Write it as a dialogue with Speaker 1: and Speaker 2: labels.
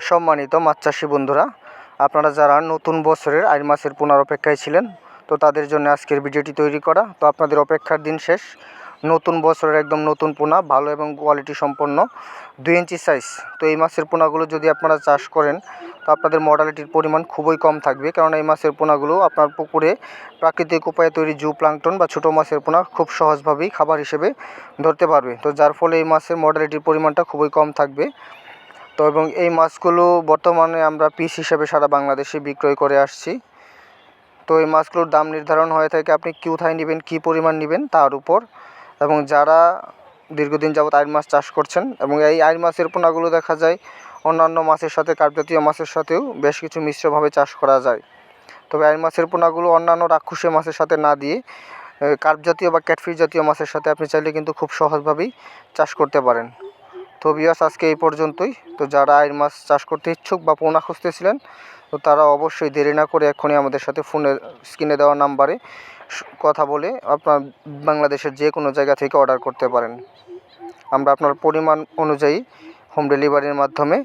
Speaker 1: সম্মানিত মাছ চাষি বন্ধুরা, আপনারা যারা নতুন বছরের আইড় মাছের পোনার অপেক্ষায় ছিলেন, তো তাদের জন্য আজকের ভিডিওটি তৈরি করা। তো আপনাদের অপেক্ষার দিন শেষ। নতুন বছরের একদম নতুন পোনা, ভালো এবং কোয়ালিটি সম্পন্ন 2 ইঞ্চি সাইজ। তো এই মাছের পোনাগুলো যদি আপনারা চাষ করেন, তো আপনাদের মর্টালিটির পরিমাণ খুবই কম থাকবে, কারণ এই মাছের পোনাগুলো আপনার পুকুরে প্রাকৃতিক উপায়ে তৈরি জু প্লাঙ্কটন বা ছোটো মাছের পোনা খুব সহজভাবেই খাবার হিসেবে ধরতে পারবে। তো যার ফলে এই মাছের মর্টালিটির পরিমাণটা খুবই কম থাকবে। তো এবং এই মাছগুলো বর্তমানে আমরা পিস হিসেবে সারা বাংলাদেশে বিক্রয় করে আসছি। তো এই মাছগুলোর দাম নির্ধারণ হয়ে থাকে আপনি কোথায় নেবেন, কী পরিমাণ নেবেন তার উপর। এবং যারা দীর্ঘদিন যাবত আইড় মাছ চাষ করছেন, এবং এই আইড় মাছের পোনাগুলো দেখা যায় অন্যান্য মাছের সাথে, কার্প জাতীয় মাছের সাথেও বেশ কিছু মিশ্রভাবে চাষ করা যায়। তবে আইড় মাছের পোনাগুলো অন্যান্য রাক্ষসী মাছের সাথে না দিয়ে কার্প জাতীয় বা ক্যাটফিশ জাতীয় মাছের সাথে আপনি চাইলে কিন্তু খুব সহজভাবেই চাষ করতে পারেন। তো ভিউয়ার্স, আজকে এই পর্যন্তই। তো যারা আইড় মাছ চাষ করতে ইচ্ছুক বা পোনা খুঁজতেছিলেন, তো তারা অবশ্যই দেরি না করে এক্ষুনি আমাদের সাথে ফোনের স্ক্রিনে দেওয়া নাম্বারে কথা বলে আপনার বাংলাদেশের যে কোনো জায়গা থেকে অর্ডার করতে পারেন। আমরা আপনার পরিমাণ অনুযায়ী হোম ডেলিভারির মাধ্যমে